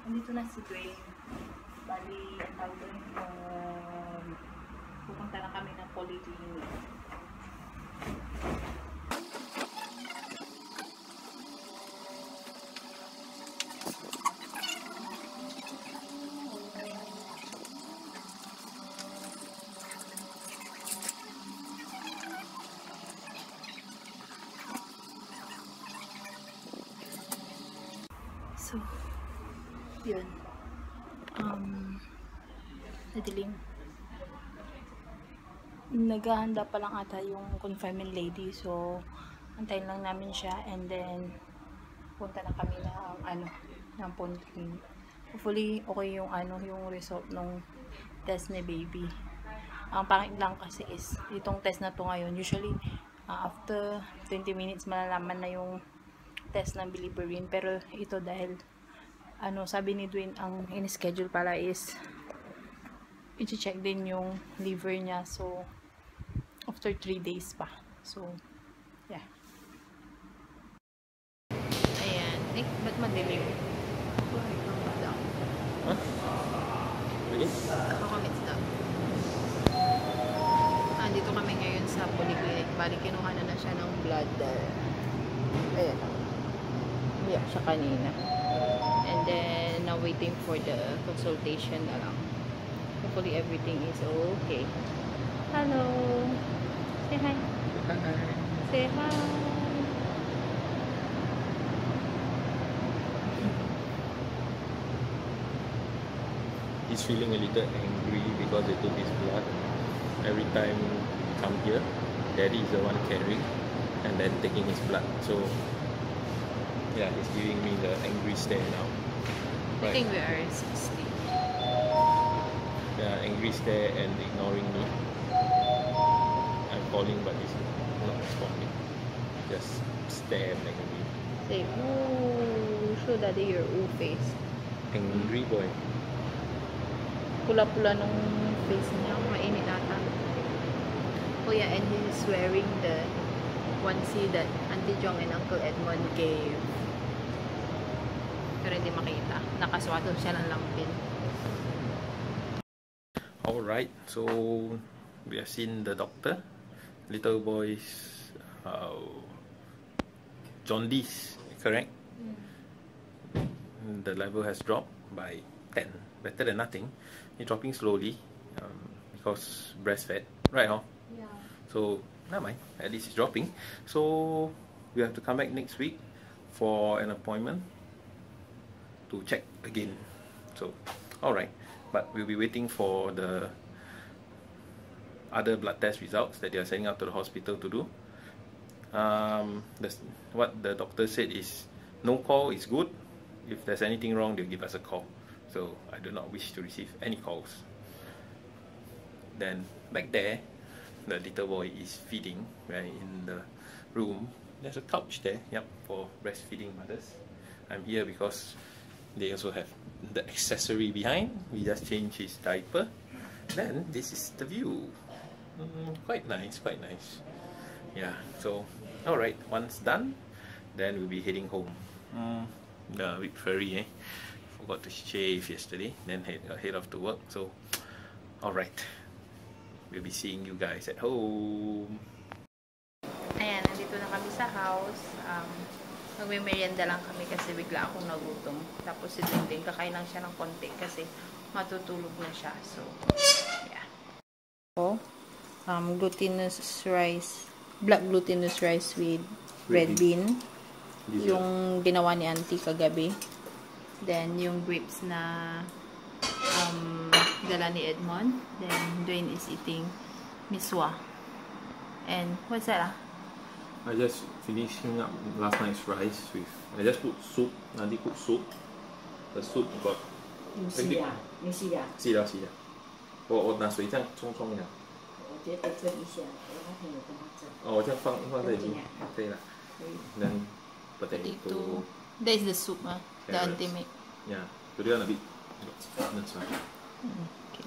Nandito na si Dwayne. Bali, ang tawag doon, pupunta na kami ng polyclinic. So, yun. Nadilim. Naghahanda pa lang ata yung confinement lady. So, antayin lang namin siya. And then, punta na kami ng polyclinic. Hopefully, okay yung yung result ng test ni baby. Ang pangit lang kasi is, itong test na to ngayon, usually, after 20 minutes, malalaman na yung test ng bilirubin. Pero ito dahil sabi ni Dwayne, ang in-schedule pala is i-check din yung liver niya. So after 3 days pa. So yeah. Ayan. Ba't madilim? Huh? Really? Kakamits daw. Dito kami ngayon sa polyclinic. Bali, kinuha na siya ng blood. Ayan. Iyak siya kanina. And then, now waiting for the consultation na lang. Hopefully, everything is okay. Hello! Say hi! Hi! Say hi! He's feeling a little angry because they took his blood. Every time we come here, Daddy is the one carrying and then taking his blood. So yeah, he's giving me the angry stare now. Right. I think we are 60. Yeah, angry stare and ignoring me. I'm calling but he's not responding. Just stare back at me. Say, ooh, show daddy your ooh face. Angry boy. Pula-pula nung face niya. Mainit ata. Oh yeah, and he's wearing the onesie that Auntie Jong and Uncle Edmond gave. Pero hindi makita. Nakaswato siya ng lampin. Alright, so we have seen the doctor. Little boy's jaundice, correct? The level has dropped by 10. Better than nothing. It's dropping slowly because breastfed, right? Huh? Yeah. So, never mind. At least it's dropping. So, we have to come back next week for an appointment to check again. So, alright. But we'll be waiting for the other blood test results that they are sending out to the hospital to do. What the doctor said is no call is good. If there's anything wrong, they'll give us a call. So I do not wish to receive any calls. Then back there, the little boy is feeding right in the room. There's a couch there, yep, for breastfeeding mothers. I'm here because they also have the accessory behind. We just change his diaper. Then this is the view. Quite nice, quite nice. Yeah, so alright, once done, then we'll be heading home. The big ferry, forgot to shave yesterday, then head off to work. So alright, we'll be seeing you guys at home. Ayan, nandito na kami sa house. Magme-merienda lang kami kasi bigla akong nagutom. Tapos si Dingding, kakain lang siya ng konti kasi matutulog na siya. So, yeah. Glutinous rice, black glutinous rice with red bean. Yung ginawa ni Auntie kagabi. Then, yung grapes na dala ni Edmond. Then, Dwayne is eating miswa. And, what's that? I just finishing up last night's rice with. I just put soup. Nanti cook soup. The soup got. 你试呀？试了。我拿水这样冲呀。我觉得蒸一下，我那天有跟他蒸。哦，我这样放在里面，可以了。Then potato. That is the soup, the Auntie made. Yeah, today on a bit. That's right. Okay.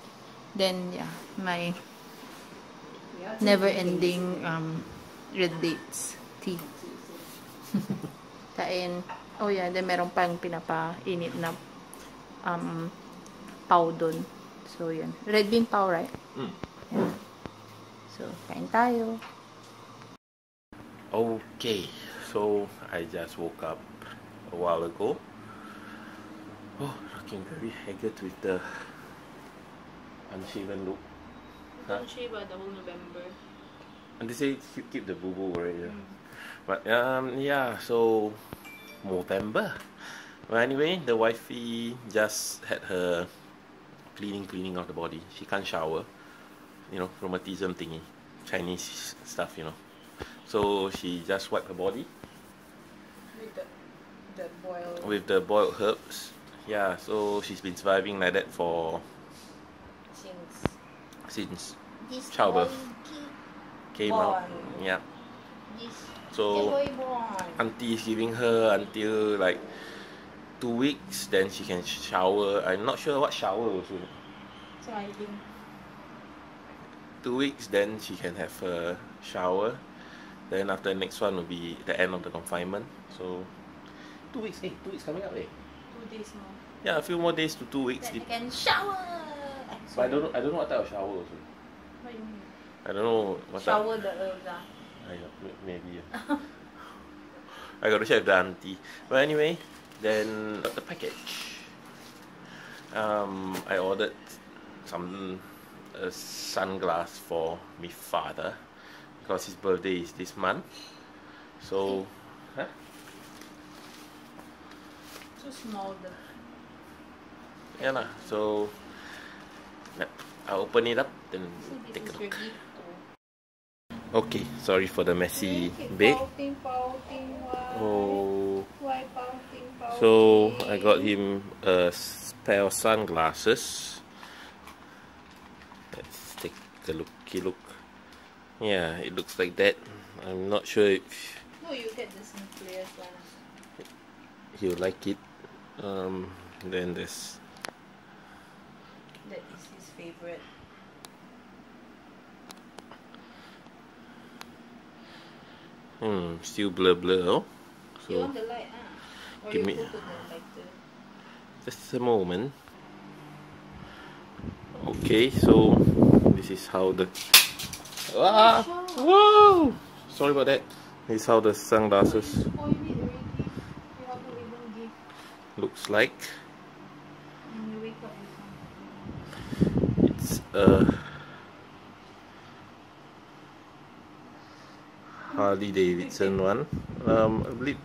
Then yeah, my never-ending red dates tea. Kain. Oh yeah, then meron pang pinapainit na pao dun. So, yun. Red bean pao, right? Yeah. So, kain tayo. Okay, so I just woke up a while ago. Oh, looking very haggard with the unshaven look. Don't shave the whole November. And they say keep the boo-boo already. But yeah, so November. Well, anyway, the wifey just had her cleaning of the body. She can't shower, you know, rheumatism thingy, Chinese stuff, you know. So she just wiped her body with the boiled herbs. Yeah, so she's been surviving like that for since childbirth came out. Yeah. So auntie is giving her until like 2 weeks, then she can shower. I'm not sure what shower also. So I think 2 weeks, then she can have a shower. Then after the next one will be the end of the confinement. So 2 weeks, 2 weeks coming up, 2 days more. Yeah, a few more days to 2 weeks. Then I can shower. But I don't know what type of shower also. What do you mean? I don't know what Shower the herbs. maybe. I gotta check with the auntie. But anyway, then the package. I ordered some sunglass for my father because his birthday is this month. So, huh? Too small. Yeah lah. So, I'll open it up and take a look. Okay, sorry for the messy bed. Oh. So I got him a pair of sunglasses. Let's take a look. Yeah, it looks like that. I'm not sure if No, you get the Sinclair's one. he'll like it. Then there's That is his favorite. still blur. Oh. You So want the light, Or give you me go to the lighter? just a moment. Okay, so this is how the whoa! Sorry about that. This is how the sunglasses Spoil it already. You haven't even give. looks like. When you wake up, you can't. It's a Harley Davidson one. A bit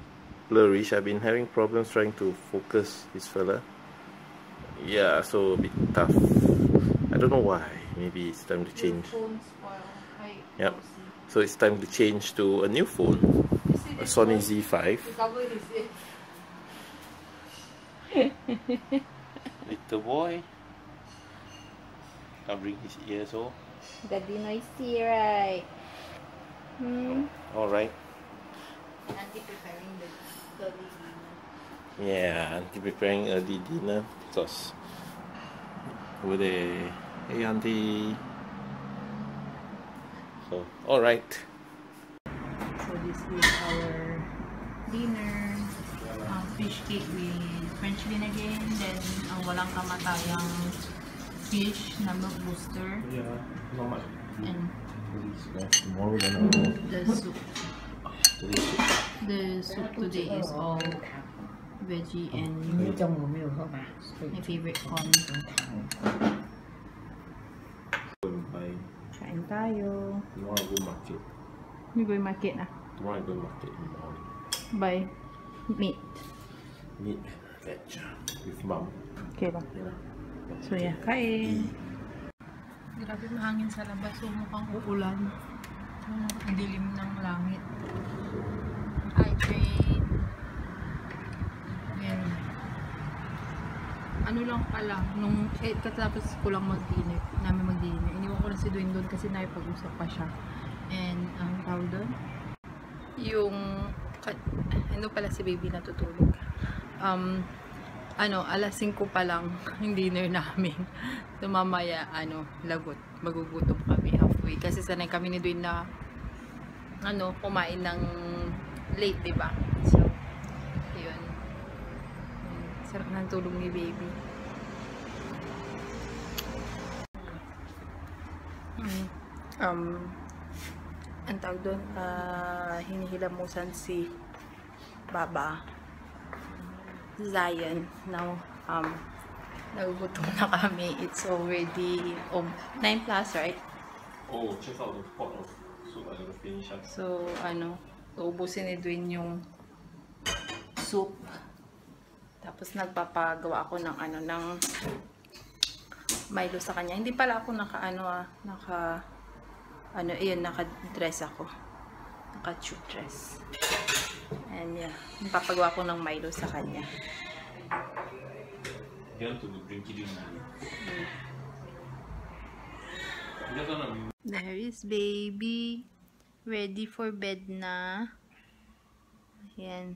blurrish. I've been having problems trying to focus this fella. Yeah, so a bit tough. I don't know why. Maybe it's time to change. Your phone spoil. Yep. So it's time to change to a new phone, a Sony Z5. The cover is it. Little boy covering his ears all. Daddy noisy, right? Alright. Auntie preparing the early dinner. Yeah, auntie preparing early dinner because over there. Hey auntie. So, alright. So this is our dinner. Fish cake with French bean again. Then walang kamatayang fish na milk booster. Yeah, not much. And Tomorrow then the soup. The soup today is all veggie and 你中午没有喝吧？ my favorite corn. Kain tayo. Tomorrow I go market. You going market na? Tomorrow I go market in the morning. Buy meat. Meat, veg with mom. Okay lang. Yeah. So yeah, kain. Grabe mahangin sa labas. So mukhang uulan. Ang dilim ng langit. Hydrate. Yan. Ano lang pala, nung katapos ko lang namin mag-dinner, iniwan ko na si Dwayne doon kasi nakipag-usap pa siya. And, ang tawag doon? Yung, ano pala si baby natutulog. Alas 5 pa lang yung dinner namin. So, mamaya, lagot. Magugutom kami halfway. Kasi sanay kami ni Dwayne na, kumain ng late, diba? So, yun. Sarap ng tulog ni baby. ang tawag doon, hinihilamusan si Baba Zion. Now, nagugutom na kami. It's already 9 plus, right? Oh, check out the pot of soup. I gotta finish up. So, uubusin ni Dwayne yung soup. Tapos nagpapagawa ako ng ng Milo sa kanya. Hindi pala ako naka-dress ako. Naka-tube dress. And yeah, nagpapagawa ko ng Milo sa kanya. You want to drink it in. There is baby. Ready for bed na. Ayan.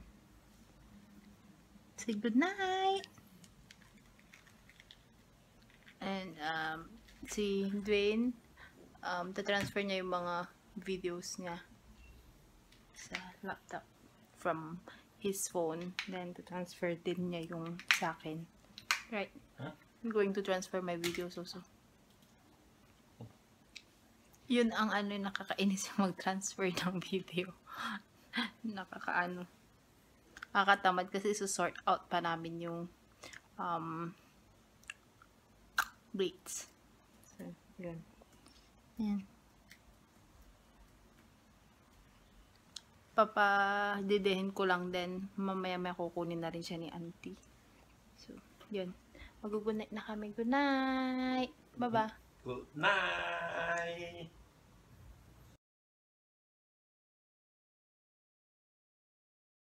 Say good night. And si Dwayne, ta-transfer niya yung mga videos niya sa laptop from his phone. Then ta-transfer din niya yung sa akin. Right? Huh? I'm going to transfer my videos also. Yun ang nakakainis yung mag-transfer ng video. Nakakatamad kasi sort out pa namin yung braids. So, yun. Yan. Papadidehin ko lang din. Mamaya may kukunin na rin siya ni auntie. So, yun. Mag-good night na kami. Good night! Bye-bye! Good night!